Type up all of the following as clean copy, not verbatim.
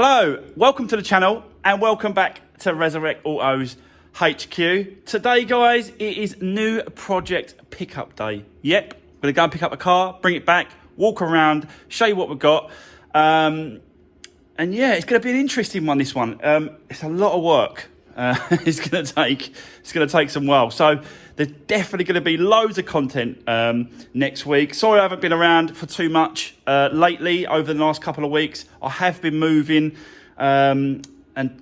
Hello, welcome to the channel and welcome back to Resurwreck Autos HQ. Today guys, it is new project pickup day. Yep, I'm gonna go and pick up a car, bring it back, walk around, show you what we've got. And yeah, it's gonna be an interesting one, this one. It's a lot of work. It's gonna take some while. So there's definitely gonna be loads of content next week. Sorry I haven't been around for too much lately over the last couple of weeks. I have been moving and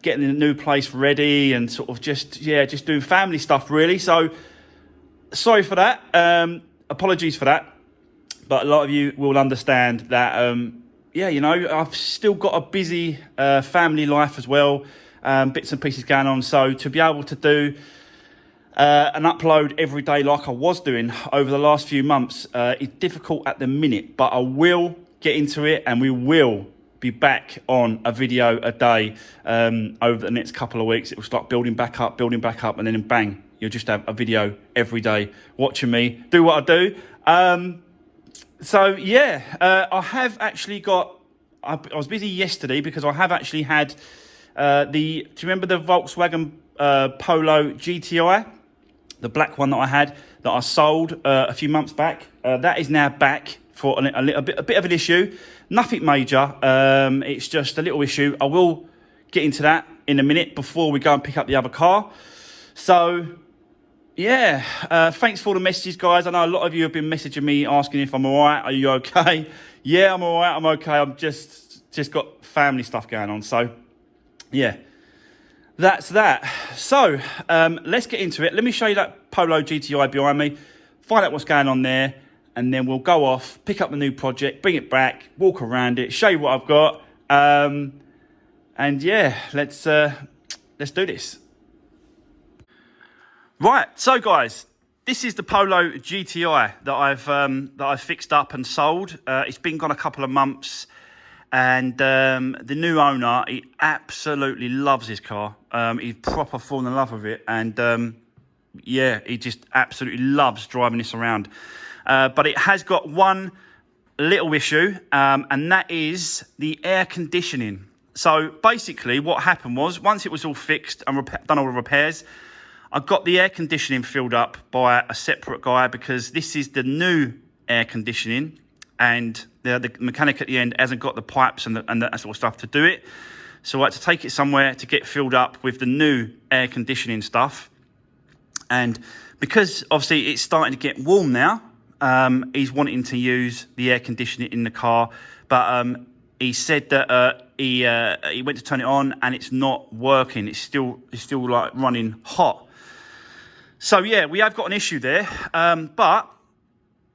getting a new place ready and sort of just doing family stuff really. So sorry for that. Apologies for that. But a lot of you will understand that yeah, you know, I've still got a busy family life as well. Bits and pieces going on, so to be able to do an upload every day like I was doing over the last few months is difficult at the minute, but I will get into it and we will be back on a video a day over the next couple of weeks. It will start building back up, and then bang, you'll just have a video every day watching me do what I do. So yeah, I have actually got, I was busy yesterday because I have actually had do you remember the Volkswagen Polo GTI? The black one that I had, that I sold a few months back. That is now back for a bit of an issue. Nothing major, it's just a little issue. I will get into that in a minute before we go and pick up the other car. So, yeah, thanks for all the messages, guys. I know a lot of you have been messaging me asking if I'm all right. Are you okay? Yeah, I'm all right, I'm okay. I'm just got family stuff going on, so yeah, that's that. So let's get into it. Let me show you that Polo GTI behind me, find out what's going on there, and then we'll go off, pick up the new project, bring it back, walk around it, show you what I've got, and yeah, let's do this. Right, so guys, this is the Polo GTI that I've fixed up and sold. It's been gone a couple of months. And the new owner, he absolutely loves his car. He's proper fallen in love with it. And yeah, he just absolutely loves driving this around. But it has got one little issue, and that is the air conditioning. So basically what happened was, once it was all fixed and done all the repairs, I got the air conditioning filled up by a separate guy because this is the new air conditioning. And the mechanic at the end hasn't got the pipes and that sort of stuff to do it. So I had to take it somewhere to get filled up with the new air conditioning stuff. And because obviously it's starting to get warm now, he's wanting to use the air conditioning in the car. But he said that he went to turn it on and it's not working. It's still like running hot. So yeah, we have got an issue there, but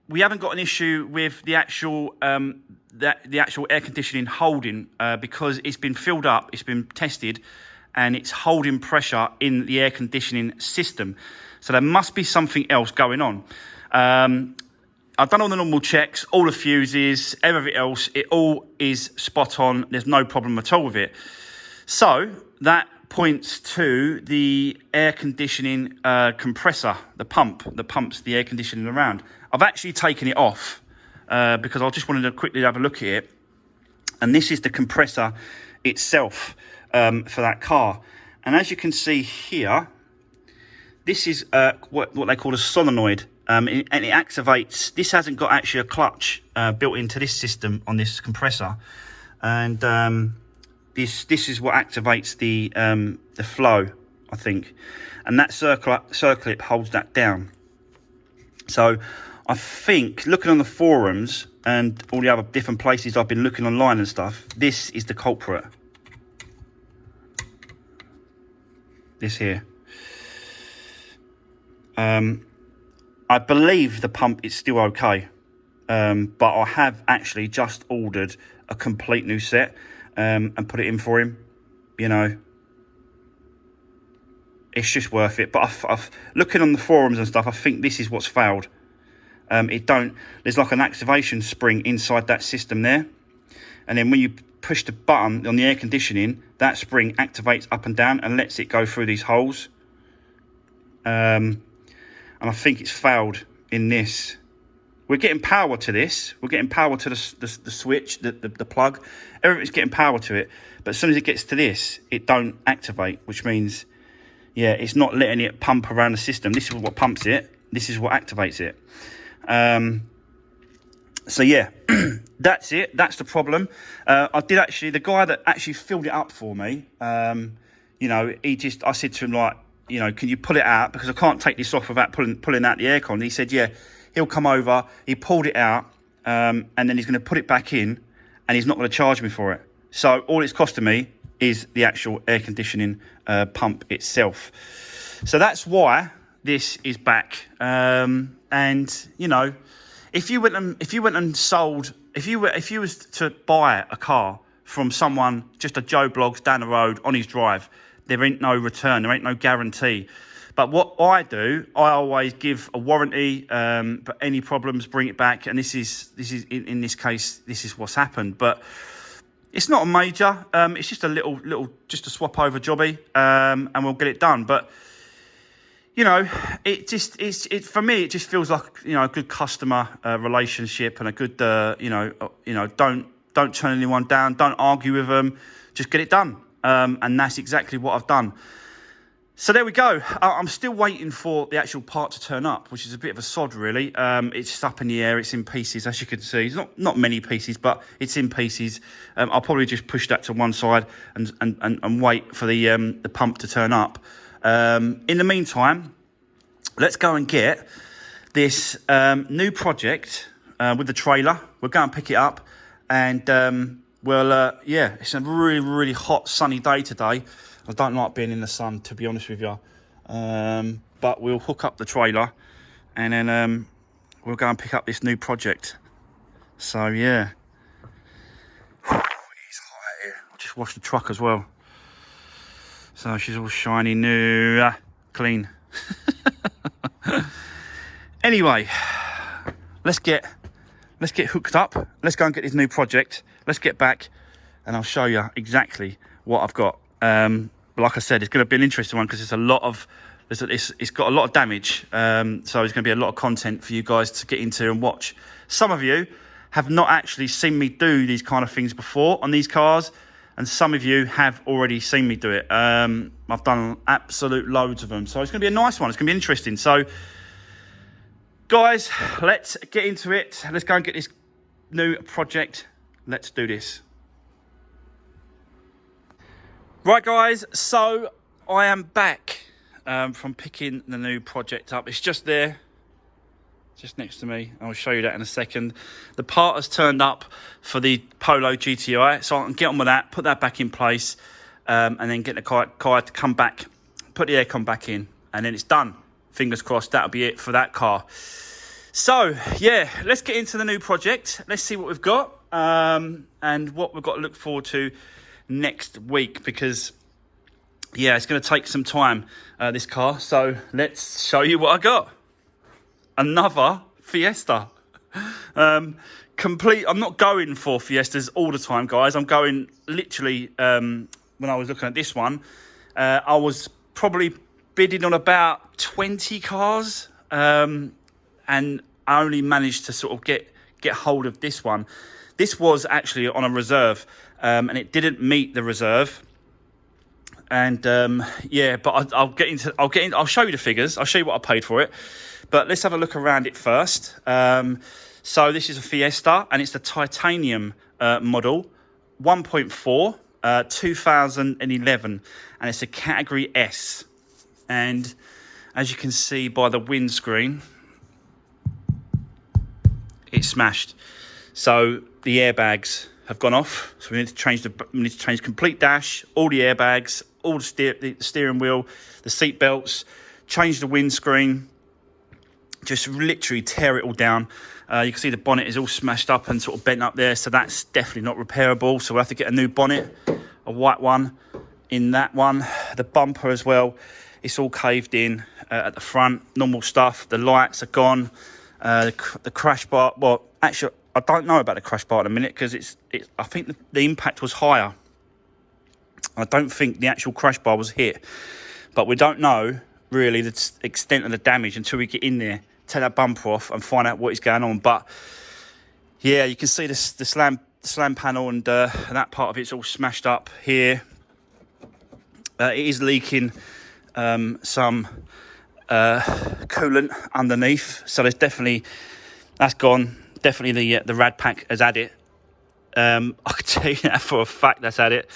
we haven't got an issue with the actual the actual air conditioning holding because it's been filled up, it's been tested, and it's holding pressure in the air conditioning system. So there must be something else going on. I've done all the normal checks, all the fuses, everything else. It all is spot on. There's no problem at all with it. So that points to the air conditioning compressor, the pump that pumps the air conditioning around. I've actually taken it off because I just wanted to quickly have a look at it. And this is the compressor itself for that car. And as you can see here, this is what they call a solenoid. And it activates, this hasn't got actually a clutch built into this system on this compressor. And this is what activates the flow, I think. And that circlip holds that down. So I think, looking on the forums and all the other different places I've been looking online and stuff, this is the culprit. This here. I believe the pump is still okay. But I have actually just ordered a complete new set and put it in for him. You know, it's just worth it. But I've looking on the forums and stuff, I think this is what's failed. There's like an activation spring inside that system there. And then when you push the button on the air conditioning, that spring activates up and down and lets it go through these holes. And I think it's failed in this. we're getting power to this. We're getting power to the switch, the plug. Everything's getting power to it. But as soon as it gets to this, it don't activate, which means, yeah, it's not letting it pump around the system. This is what pumps it. This is what activates it. So yeah, that's it. That's the problem. I did actually, the guy that actually filled it up for me, you know, I said to him, like, you know, can you pull it out? Because I can't take this off without pulling out the aircon. And he said, yeah, he'll come over. He pulled it out, and then he's going to put it back in, and he's not going to charge me for it. So all it's costing me is the actual air conditioning pump itself. So that's why this is back. And you know, if you went and sold, if you was to buy a car from someone, just a Joe Bloggs down the road on his drive, there ain't no return, there ain't no guarantee. But what I do, I always give a warranty. But any problems, bring it back. And this is in this case, this is what's happened. But it's not a major. It's just a little, just a swap over jobby, and we'll get it done. But you know, it for me, it just feels like, you know, a good customer relationship and a good, you know, don't turn anyone down, don't argue with them, just get it done. And that's exactly what I've done. So there we go. I'm still waiting for the actual part to turn up, which is a bit of a sod, really. It's just up in the air. It's in pieces, as you can see. It's not many pieces, but it's in pieces. I'll probably just push that to one side and wait for the pump to turn up. In the meantime, let's go and get this new project with the trailer. We'll go and pick it up, and yeah, it's a really, really hot, sunny day today. I don't like being in the sun, to be honest with you. But we'll hook up the trailer, and then we'll go and pick up this new project. So, yeah. It's hot out here. I just washed the truck as well. So she's all shiny, new, clean. Anyway, let's get hooked up. Let's go and get this new project. Let's get back, and I'll show you exactly what I've got. Like I said, it's going to be an interesting one because it's got a lot of damage. So there's going to be a lot of content for you guys to get into and watch. Some of you have not actually seen me do these kind of things before on these cars, and some of you have already seen me do it. I've done absolute loads of them, so it's going to be a nice one. It's going to be interesting. So, guys, let's get into it. Let's go and get this new project. Let's do this. Right, guys, so I am back from picking the new project up. It's just there, just next to me. I'll show you that in a second. The part has turned up for the Polo GTI, so I can get on with that, put that back in place, and then get the car to come back, put the aircon back in, and then it's done. Fingers crossed, that'll be it for that car. So, yeah, let's get into the new project. Let's see what we've got, and what we've got to look forward to next week, because yeah, it's going to take some time, this car. So let's show you what I got. Another Fiesta. I'm not going for Fiestas all the time, guys. I'm going literally, when I was looking at this one, I was probably bidding on about 20 cars, and I only managed to sort of get hold of this one. This was actually on a reserve, and it didn't meet the reserve. And yeah, but I'll show you the figures. I'll show you what I paid for it. But let's have a look around it first. So this is a Fiesta, and it's the titanium model, 1.4, 2011, and it's a category S. And as you can see by the windscreen, it's smashed. So the airbags have gone off. So we need to change complete dash, all the airbags, all the steering wheel, the seat belts, change the windscreen, just literally tear it all down. You can see the bonnet is all smashed up and sort of bent up there, so that's definitely not repairable. So we'll have to get a new bonnet, a white one in that one. The bumper as well, it's all caved in at the front, normal stuff. The lights are gone. The crash bar, well, actually, I don't know about the crash bar in a minute, because I think the impact was higher. I don't think the actual crash bar was hit, but we don't know really the extent of the damage until we get in there take that bumper off and find out what is going on. But yeah, you can see the slam panel and that part of it's all smashed up here. It is leaking some coolant underneath, so there's definitely, that's gone. Definitely the rad pack has had it. I can tell you that for a fact that's had it,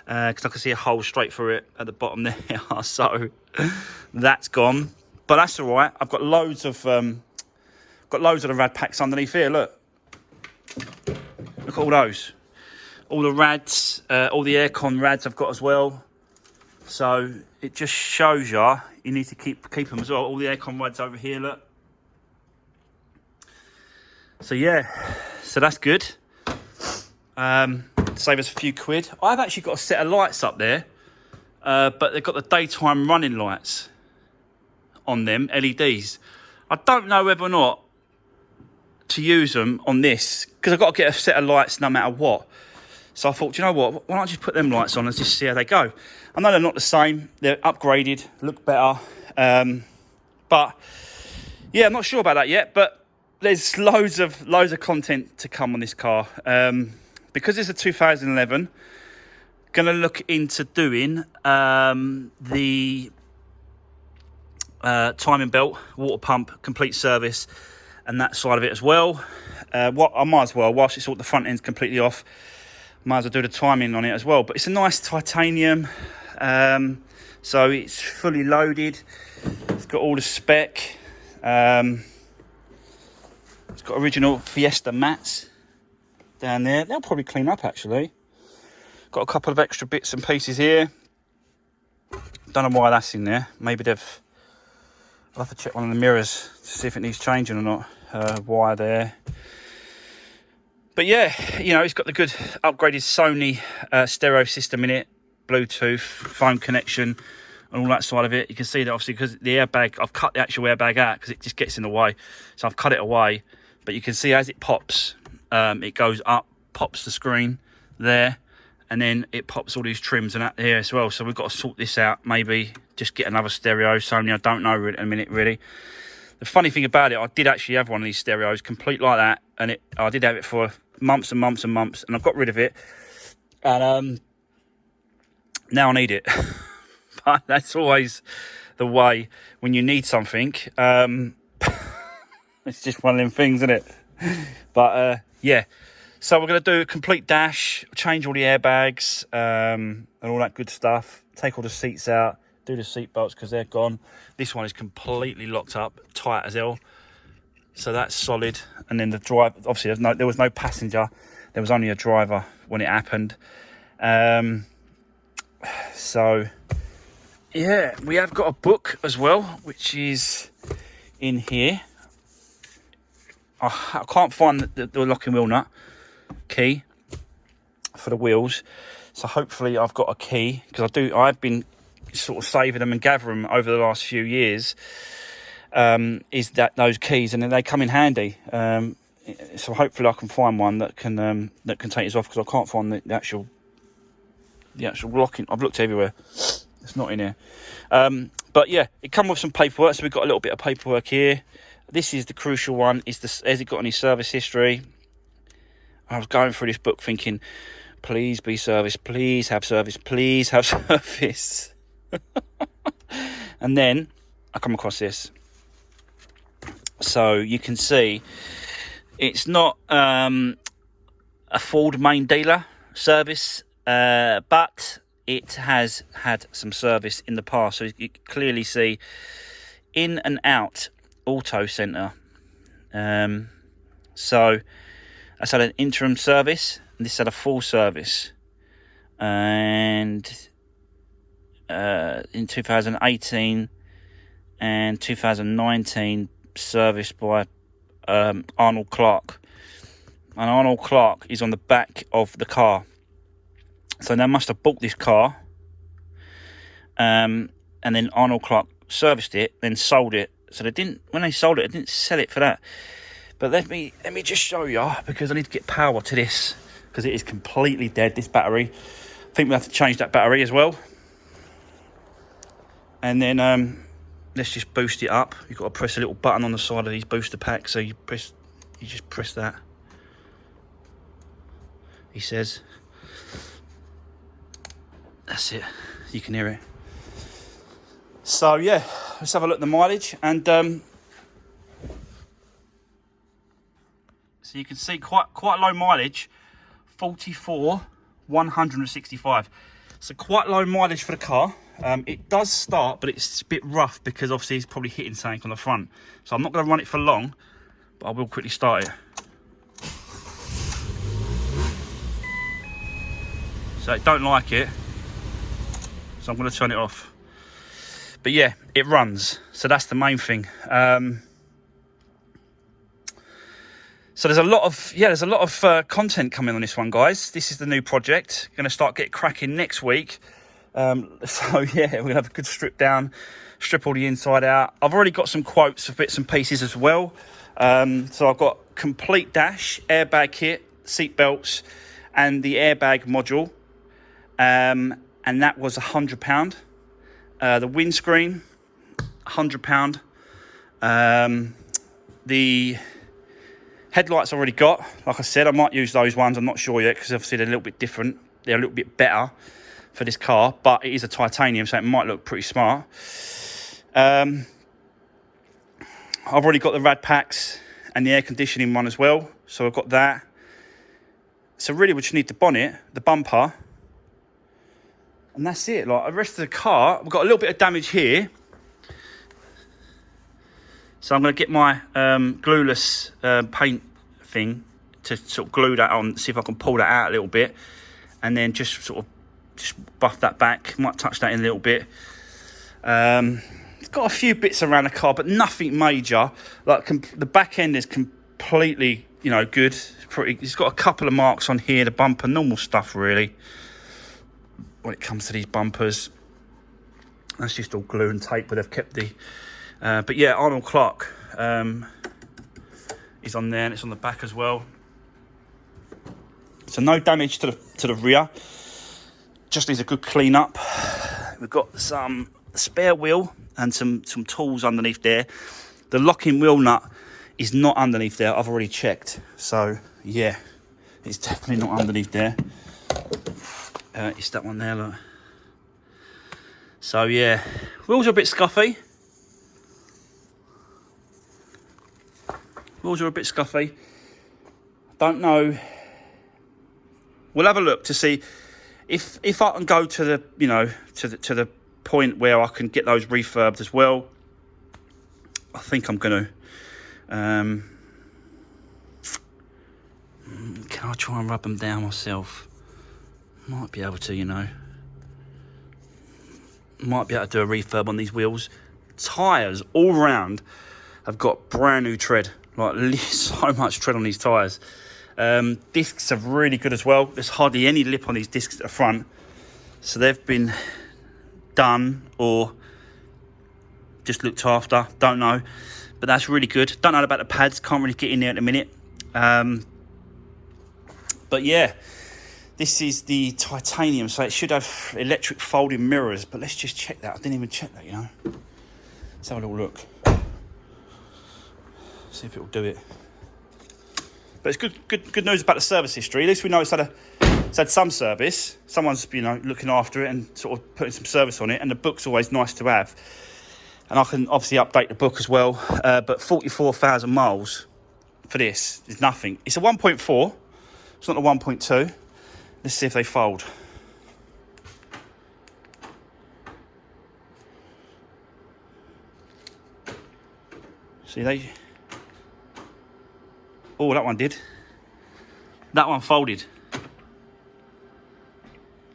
because I can see a hole straight through it at the bottom there. So that's gone, but that's all right. I've got loads of the rad packs underneath here. Look at all those, all the rads, all the aircon rads I've got as well. So it just shows you need to keep them as well. All the aircon rads over here, look. So yeah, so that's good. Save us a few quid. I've actually got a set of lights up there, but they've got the daytime running lights on them, LEDs. I don't know whether or not to use them on this, because I've got to get a set of lights no matter what. So I thought, you know what, why don't I just put them lights on and just see how they go. I know they're not the same, they're upgraded, look better. But yeah, I'm not sure about that yet, but there's loads of content to come on this car. Because it's a 2011, gonna look into doing the timing belt, water pump, complete service, and that side of it as well. What I might as well, whilst it's all the front end's completely off, might as well do the timing on it as well. But it's a nice titanium, so it's fully loaded. It's got all the spec. It's got original Fiesta mats down there. They'll probably clean up actually. Got a couple of extra bits and pieces here. Don't know why that's in there. Maybe they've... I'll have to check one of the mirrors to see if it needs changing or not. Wire there. But yeah, you know, it's got the good upgraded Sony stereo system in it, Bluetooth, phone connection, and all that side of it. You can see that obviously because the airbag, I've cut the actual airbag out because it just gets in the way. So I've cut it away. But you can see as it pops, it goes up, pops the screen there, and then it pops all these trims and that here as well. So we've got to sort this out, maybe just get another stereo. Sony, I don't know in a minute really. The funny thing about it, I did actually have one of these stereos complete like that, and I did have it for months and months and months, and I've got rid of it, and now I need it. But that's always the way when you need something. It's just one of them things, isn't it? But yeah, so we're going to do a complete dash, change all the airbags, and all that good stuff, take all the seats out, do the seat belts because they're gone. This one is completely locked up, tight as hell, so that's solid. And then the drive, obviously there was no passenger, there was only a driver when it happened. So yeah, we have got a book as well, which is in here. I can't find the locking wheel nut key for the wheels, so hopefully I've got a key, because I've been sort of saving them and gathering them over the last few years. Is that those keys, and then they come in handy. So hopefully I can find one that can take this off, because I can't find the actual locking. I've looked everywhere, it's not in here. But yeah, it come with some paperwork, so we've got a little bit of paperwork here. This is the crucial one. Has it got any service history? I was going through this book thinking, please be serviced, please have service, please have service. And then I come across this. So you can see it's not a Ford main dealer service, but it has had some service in the past. So you can clearly see in and out auto centre. So that's had an interim service, and this had a full service. And in 2018 and 2019, serviced by Arnold Clark. And Arnold Clark is on the back of the car. So they must have bought this car, and then Arnold Clark serviced it, then sold it. So they didn't, when they sold it, they didn't sell it for that. But let me just show you, because I need to get power to this, because it is completely dead, this battery. I think we'll have to change that battery as well. And then let's just boost it up. You've got to press a little button on the side of these booster packs. So you just press that. He says. That's it. You can hear it. So yeah, let's have a look at the mileage. And so you can see quite low mileage. 44, 165. So quite low mileage for the car. It does start, but it's a bit rough because obviously it's probably hitting something on the front. So I'm not going to run it for long, but I will quickly start it. So it don't like it, so I'm going to turn it off. But yeah, it runs, so that's the main thing. So there's a lot of content coming on this one, guys. This is the new project. Going to start cracking next week. So yeah, we're gonna have a good strip all the inside out. I've already got some quotes of bits and pieces as well. So I've got complete dash, airbag kit, seat belts, and the airbag module. And that was £100. The windscreen, £100. The headlights I've already got. Like I said, I might use those ones. I'm not sure yet because obviously they're a little bit different. They're a little bit better for this car, but it is a titanium, so it might look pretty smart. I've already got the rad packs and the air conditioning one as well, so I've got that. So really we just need the bonnet, the bumper, and that's it. Like the rest of the car, we've got a little bit of damage here, so I'm going to get my glueless paint thing to sort of glue that on, see if I can pull that out a little bit, and then just sort of buff that back. Might touch that in a little bit. It's got a few bits around the car, but nothing major. Like the back end is completely, good. It's got a couple of marks on here. The bumper, normal stuff really. When it comes to these bumpers, that's just all glue and tape, but they've kept the. But yeah, Arnold Clark is on there, and it's on the back as well. So no damage to the rear. Just needs a good clean up. We've got some spare wheel and some tools underneath there. The locking wheel nut is not underneath there. I've already checked. So yeah, it's definitely not underneath there. It's that one there, look. So yeah, wheels are a bit scuffy. Don't know. We'll have a look to see if I can go to the to the point where I can get those refurbed as well. I think I'm gonna. Can I try and rub them down myself? Might be able to, Might be able to do a refurb on these wheels. Tyres all round have got brand new tread. Like so much tread on these tyres. Discs are really good as well. There's hardly any lip on these discs at the front. So they've been done or just looked after. Don't know. But that's really good. Don't know about the pads. Can't really get in there at the minute. But yeah. This is the titanium, so it should have electric folding mirrors. But let's just check that. I didn't even check that, Let's have a little look. See if it'll do it. But it's good news about the service history. At least we know it's had some service. Someone's looking after it and sort of putting some service on it. And the book's always nice to have. And I can obviously update the book as well. But 44,000 miles for this is nothing. It's a 1.4. It's not a 1.2. Let's see if they fold. See they. Oh, that one did. That one folded.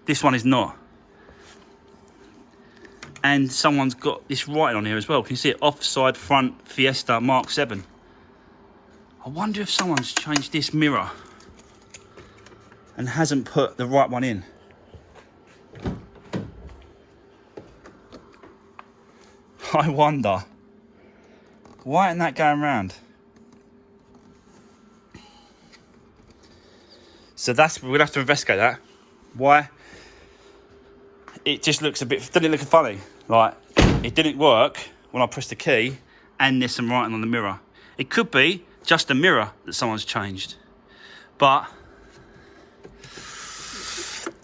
This one is not. And someone's got this writing on here as well. Can you see it? Offside front Fiesta Mark 7. I wonder if someone's changed this mirror and hasn't put the right one in. I wonder. Why isn't that going round? So we'll have to investigate that. Why? It just looks a bit, doesn't it look funny? Like, it didn't work when I press the key, and there's some writing on the mirror. It could be just a mirror that someone's changed, but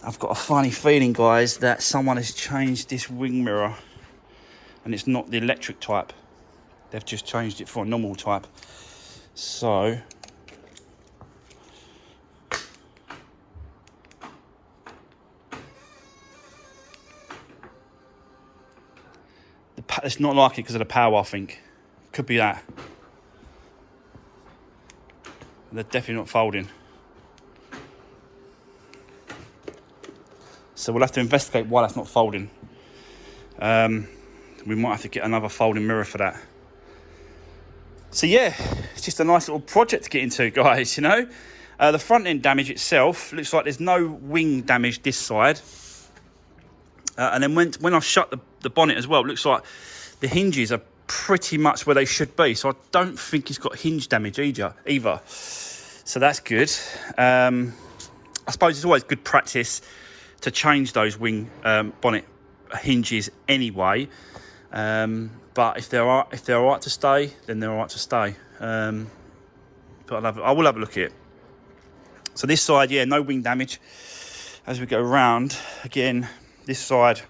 I've got a funny feeling, guys, that someone has changed this wing mirror, and it's not the electric type. They've just changed it for a normal type. So it's not like it because of the power, I think. Could be that. They're definitely not folding. So we'll have to investigate why that's not folding. We might have to get another folding mirror for that. So yeah, it's just a nice little project to get into, guys, you know. The front end damage itself, looks like there's no wing damage this side. And then when I shut the bonnet as well, it looks like the hinges are pretty much where they should be. So I don't think it's got hinge damage either. So that's good. I suppose it's always good practice to change those wing bonnet hinges anyway. But if they're all right to stay, then they're all right to stay. But I will have a look at it. So this side, yeah, no wing damage. As we go around, again, this side,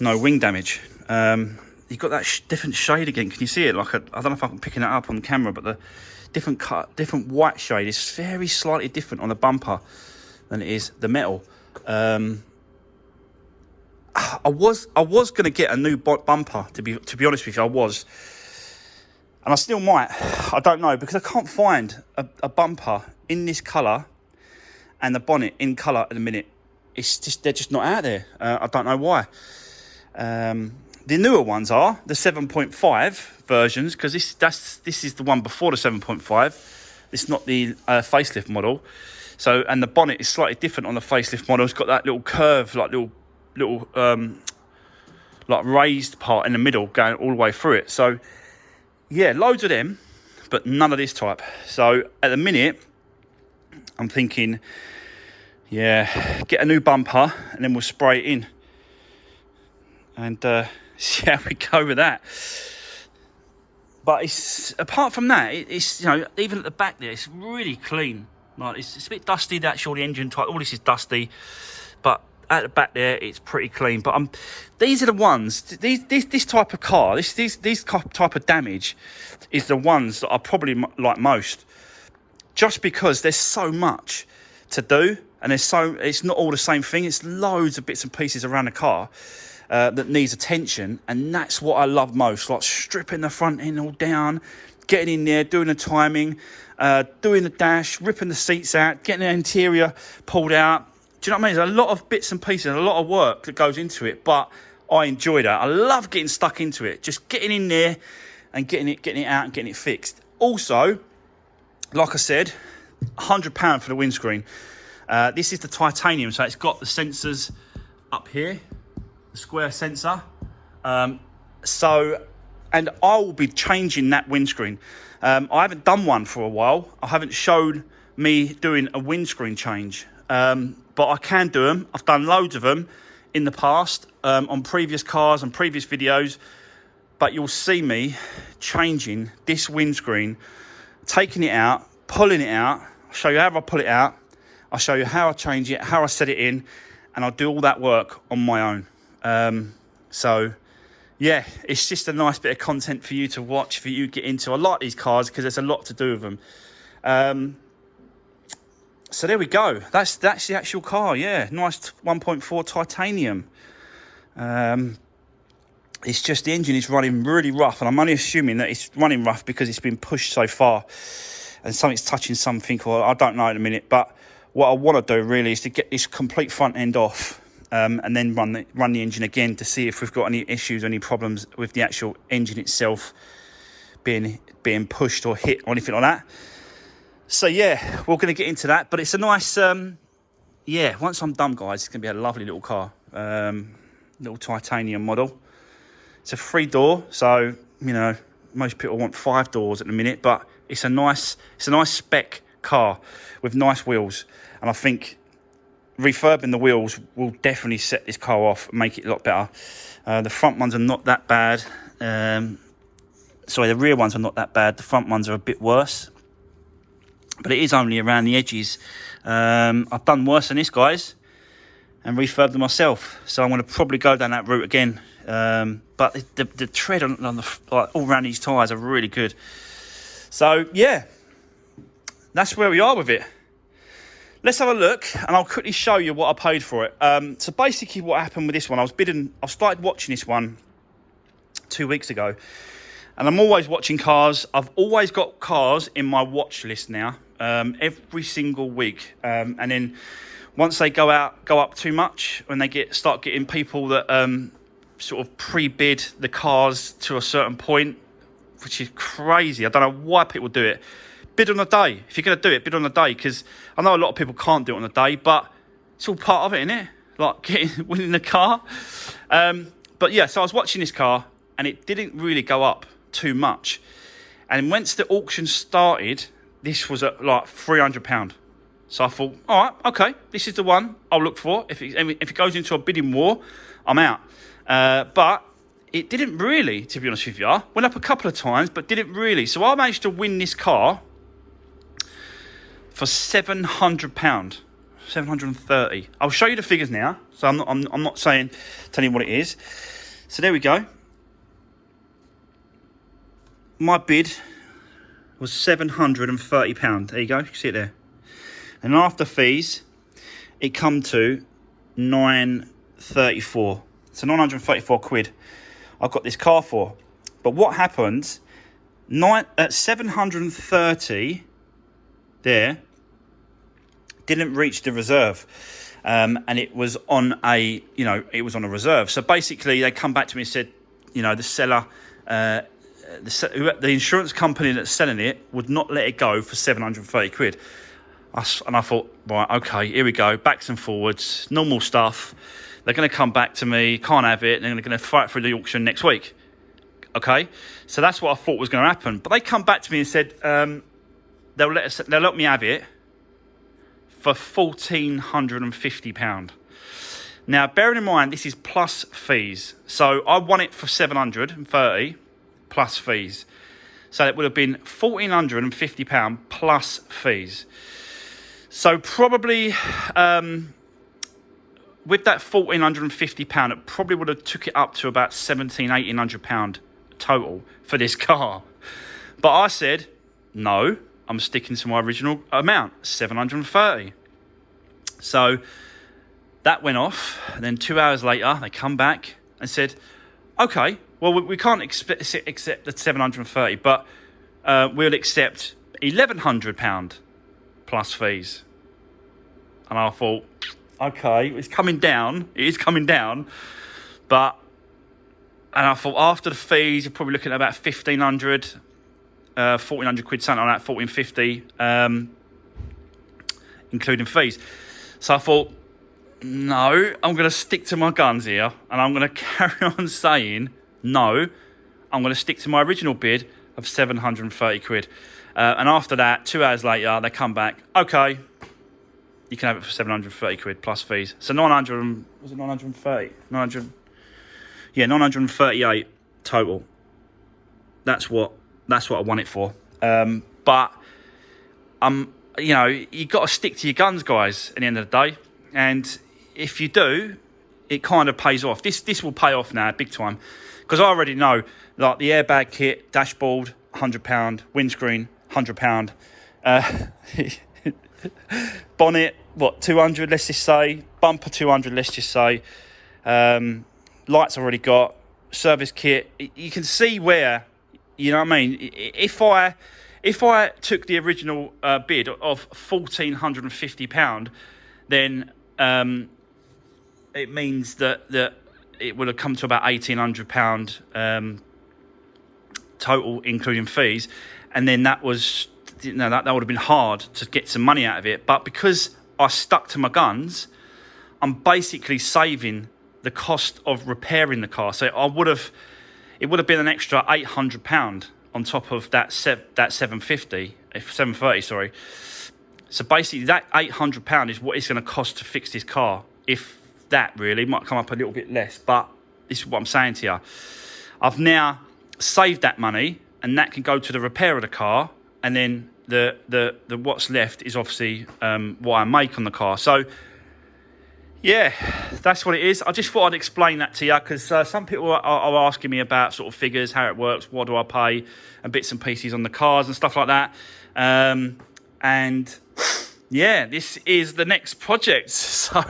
no wing damage. You've got that different shade again. Can you see it? Like I don't know if I'm picking it up on camera, but the different white shade is very slightly different on the bumper than it is the metal. I was going to get a new bumper, to be honest with you. I was, and I still might. I don't know, because I can't find a bumper in this colour and the bonnet in colour at the minute. It's just, they're just not out there. I don't know why. The newer ones are the 7.5 versions, because this is the one before the 7.5. It's not the facelift model. So, and the bonnet is slightly different on the facelift model. It's got that little curve, like little like raised part in the middle going all the way through it. So yeah, loads of them, but none of this type. So at the minute, I'm thinking, yeah, get a new bumper and then we'll spray it in and see how we go with that. But it's, apart from that, it's, you know, even at the back there, it's really clean. Like it's a bit dusty, that's all the engine type. All this is dusty, but at the back there, it's pretty clean. But these are the ones. This type of car, this type of damage, is the ones that I probably like most, just because there's so much to do, and it's not all the same thing. It's loads of bits and pieces around the car that needs attention, and that's what I love most. Like stripping the front end all down, getting in there, doing the timing, doing the dash, ripping the seats out, getting the interior pulled out. Do you know what I mean? There's a lot of bits and pieces, a lot of work that goes into it, but I enjoy that. I love getting stuck into it, just getting in there and getting it out and getting it fixed. Also, like I said, £100 for the windscreen. This is the titanium, so it's got the sensors up here, the square sensor. And I will be changing that windscreen. I haven't done one for a while. I haven't showed me doing a windscreen change. But I can do them. I've done loads of them in the past, on previous cars and previous videos. But you'll see me changing this windscreen, taking it out, pulling it out. I'll show you how I pull it out. I'll show you how I change it, how I set it in, and I'll do all that work on my own. So yeah, it's just a nice bit of content for you to watch, for you to get into. I like these cars because there's a lot to do with them. So there we go. That's the actual car. Yeah, nice 1.4 titanium. It's just the engine is running really rough, and I'm only assuming that it's running rough because it's been pushed so far and something's touching something, or I don't know in a minute. But what I want to do really is to get this complete front end off, and then run the engine again to see if we've got any issues, any problems with the actual engine itself being pushed or hit or anything like that. So yeah, we're going to get into that, but it's a nice, yeah, once I'm done, guys, it's going to be a lovely little car, little titanium model. It's a 3-door, so, you know, most people want 5 doors at the minute, but it's a nice spec car with nice wheels, and I think refurbing the wheels will definitely set this car off and make it a lot better. The front ones are not that bad. Sorry, the rear ones are not that bad. The front ones are a bit worse. But it is only around the edges. I've done worse than this, guys, and refurbed them myself. So I'm going to probably go down that route again. But the tread on the all around these tyres are really good. So, yeah, that's where we are with it. Let's have a look, and I'll quickly show you what I paid for it. So basically what happened with this one, I started watching this one 2 weeks ago. And I'm always watching cars. I've always got cars in my watch list now, every single week. And then once they go up too much, when they start getting people that sort of pre-bid the cars to a certain point, which is crazy. I don't know why people do it. Bid on the day. If you're going to do it, bid on the day, because I know a lot of people can't do it on the day, but it's all part of it, isn't it? Like winning the car. But yeah, so I was watching this car, and it didn't really go up too much. And once the auction started, this was at like £300. So I thought, all right, okay, this is the one I'll look for. If it goes into a bidding war, I'm out. But it didn't really, to be honest with you. Went up a couple of times, but didn't really. So I managed to win this car for £700, 730. I'll show you the figures now. So I'm not telling you what it is. So there we go. My bid was £730. There you go. You see it there. And after fees, it come to 934. So 934 quid. I've got this car for. But what happens? At 730 there didn't reach the reserve. And it was on a reserve. So basically they come back to me and said, the seller, the insurance company that's selling it would not let it go for 730 quid. And I thought, right, okay, here we go, backs and forwards, normal stuff. They're going to come back to me, can't have it, and they're going to fight through the auction next week. Okay, so that's what I thought was going to happen. But they come back to me and said they'll let me have it for £1,450. Now, bearing in mind, this is plus fees. So I won it for 730 plus fees. So it would have been £1,450 plus fees. So probably with that £1,450, it probably would have took it up to about £1,700–1,800 total for this car. But I said, no, I'm sticking to my original amount, 730. So that went off. And then 2 hours later, they come back and said, okay, well, we can't accept the 730, but we'll accept £1,100 plus fees. And I thought, okay, it's coming down. It is coming down. And I thought after the fees, you're probably looking at about 1,500, 1,400 quid, something like that, 1,450, including fees. So I thought, no, I'm going to stick to my guns here, and I'm going to carry on saying, no, I'm going to stick to my original bid of 730 quid. And after that, 2 hours later, they come back, okay, you can have it for 730 quid plus fees. So 900, was it 930? 900, yeah, 938 total. That's what I want it for. But you got to stick to your guns, guys, at the end of the day. And if you do, it kind of pays off. This will pay off now, big time. Because I already know, like the airbag kit, dashboard, £100, windscreen, £100. Bonnet, 200, let's just say. Bumper, 200, let's just say. Lights already got. Service kit. You can see where, you know what I mean? If I took the original bid of £1,450, then it means that it would have come to about £1,800 total, including fees. And then that was, that would have been hard to get some money out of it. But because I stuck to my guns, I'm basically saving the cost of repairing the car. So it would have been an extra £800 on top of that 730, sorry. So basically that £800 is what it's going to cost to fix this car. If that really, might come up a little bit less, but this is what I'm saying to you. I've now saved that money, and that can go to the repair of the car, and then the what's left is obviously what I make on the car. So yeah, that's what it is. I just thought I'd explain that to you, because some people are asking me about sort of figures, how it works, what do I pay, and bits and pieces on the cars and stuff like that. And yeah, this is the next project. So,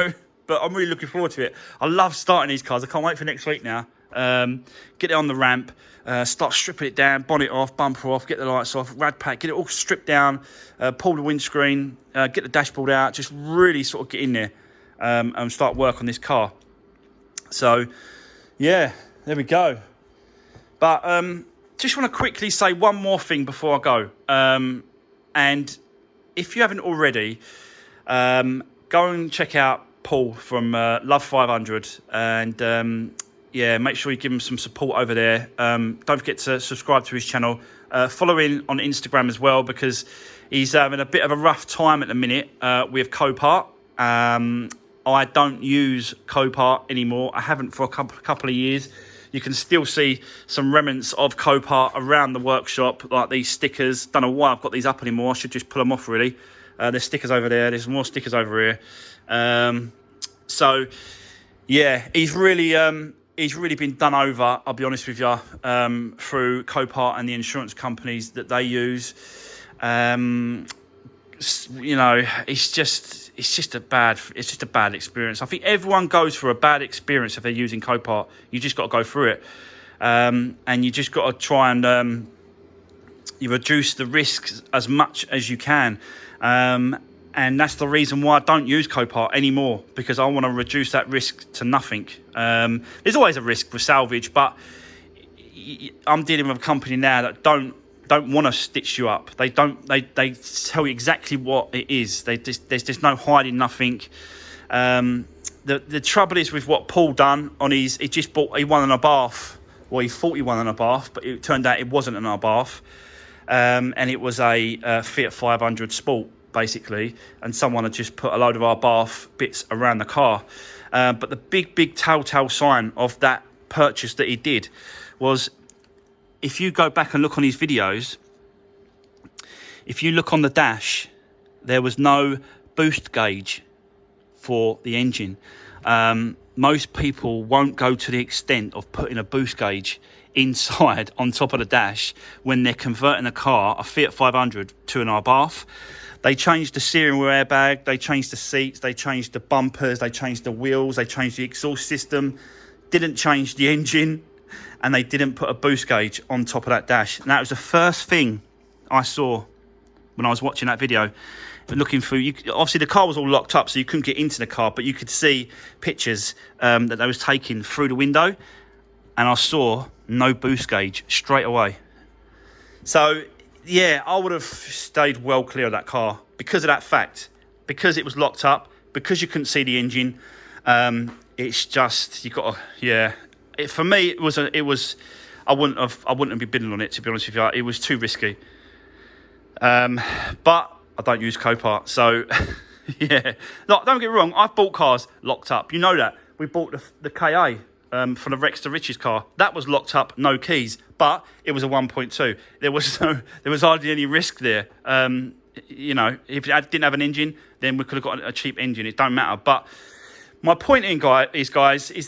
but I'm really looking forward to it. I love starting these cars. I can't wait for next week now. Get it on the ramp, start stripping it down, bonnet off, bumper off, get the lights off, rad pack, get it all stripped down, pull the windscreen, get the dashboard out, just really sort of get in there and start work on this car. So, yeah, there we go. But just want to quickly say one more thing before I go. And if you haven't already, go and check out Paul from Love 500, and yeah, make sure you give him some support over there. Don't forget to subscribe to his channel. Follow him on Instagram as well, because he's having a bit of a rough time at the minute with Copart. I don't use Copart anymore. I haven't for a couple of years. You can still see some remnants of Copart around the workshop, like these stickers. Don't know why I've got these up anymore. I should just pull them off, really. There's stickers over there. There's more stickers over here. So, yeah, he's really been done over, I'll be honest with you, through Copart and the insurance companies that they use. You know, it's just a bad experience. I think everyone goes through a bad experience if they're using Copart. You just got to go through it, and you just got to try and you reduce the risks as much as you can. And that's the reason why I don't use Copart anymore, because I want to reduce that risk to nothing. There's always a risk with salvage, but I'm dealing with a company now that don't want to stitch you up. They tell you exactly what it is. There's just no hiding nothing. The trouble is with what Paul done on he won an Abarth. Well, he thought he won an Abarth, but it turned out it wasn't an Abarth. And it was a Fiat 500 Sport, basically, and someone had just put a load of our Abarth bits around the car. But the big telltale sign of that purchase that he did was, if you go back and look on his videos, if you look on the dash, there was no boost gauge for the engine. Most people won't go to the extent of putting a boost gauge inside on top of the dash when they're converting a car, a Fiat 500, to an Abarth. They changed the steering wheel airbag, they changed the seats, they changed the bumpers, they changed the wheels, they changed the exhaust system, didn't change the engine, and they didn't put a boost gauge on top of that dash. And that was the first thing I saw when I was watching that video. Looking through, obviously the car was all locked up, so you couldn't get into the car, but you could see pictures that they was taking through the window, and I saw no boost gauge straight away. So yeah, I would have stayed well clear of that car because of that fact, because it was locked up, because you couldn't see the engine. It's just, you got to, yeah. For me, it was I wouldn't have been bidding on it, to be honest with you. It was too risky. But I don't use Copart, so yeah. Look, don't get me wrong, I've bought cars locked up. You know that. We bought the KA for the Rex to Riches car. That was locked up, no keys, but it was a 1.2. There was hardly any risk there. You know, if it didn't have an engine, then we could have got a cheap engine. It don't matter. But my point is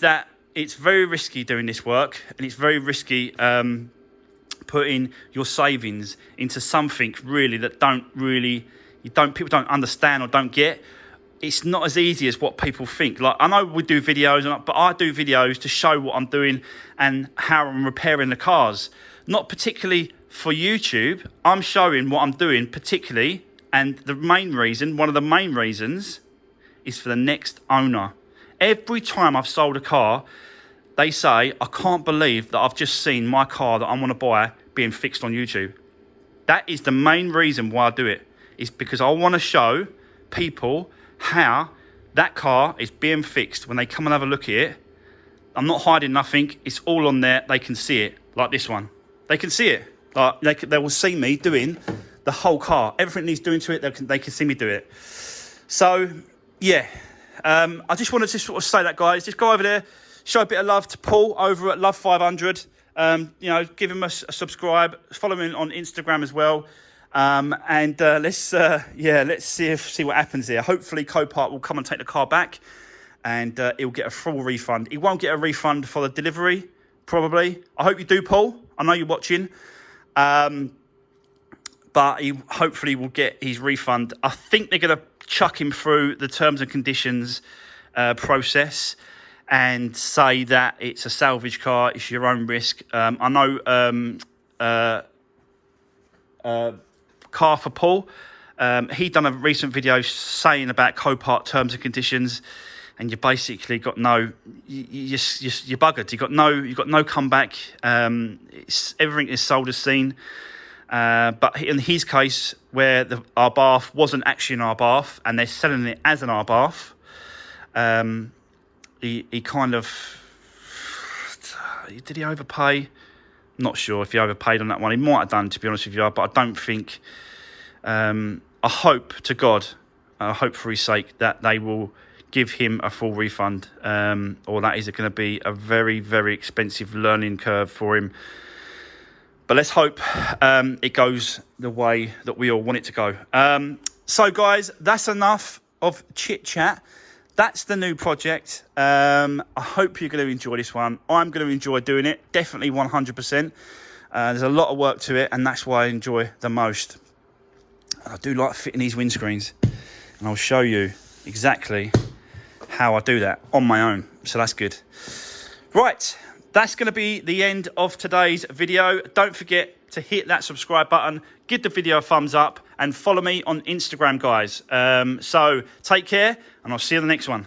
that it's very risky doing this work, and it's very risky putting your savings into something really that people don't understand or don't get. It's not as easy as what people think. Like, I know we do videos, but I do videos to show what I'm doing and how I'm repairing the cars. Not particularly for YouTube. I'm showing what I'm doing particularly, and one of the main reasons is for the next owner. Every time I've sold a car, they say, I can't believe that I've just seen my car that I want to buy being fixed on YouTube. That is the main reason why I do it. Is because I want to show people how that car is being fixed when they come and have a look at it. I'm not hiding nothing. It's all on there. They can see it, like this one. They can see it. Like they will see me doing the whole car. Everything needs doing to it, they can see me do it. So, yeah. I just wanted to sort of say that, guys. Just go over there, show a bit of love to Paul over at Love 500. You know, give him a subscribe. Follow him on Instagram as well. And let's see what happens here. Hopefully, Copart will come and take the car back, and he'll get a full refund. He won't get a refund for the delivery, probably. I hope you do, Paul. I know you're watching. But he hopefully will get his refund. I think they're going to chuck him through the terms and conditions process and say that it's a salvage car, it's your own risk. I know Car for Paul, he done a recent video saying about Copart terms and conditions, and you basically got you're buggered. You got no comeback. Everything is sold as seen. But in his case, where our bath wasn't actually an our bath and they're selling it as an our bath, he kind of... Did he overpay? I'm not sure if he overpaid on that one. He might have done, to be honest with you, but I don't think... I hope to God, I hope for his sake, that they will give him a full refund, or that is going to be a very, very expensive learning curve for him. But let's hope it goes the way that we all want it to go. So, guys, that's enough of chit-chat. That's the new project. I hope you're going to enjoy this one. I'm going to enjoy doing it, definitely 100%. There's a lot of work to it, and that's why I enjoy the most. I do like fitting these windscreens, and I'll show you exactly how I do that on my own. So that's good. Right. That's going to be the end of today's video. Don't forget to hit that subscribe button, give the video a thumbs up, and follow me on Instagram, guys. So take care, and I'll see you in the next one.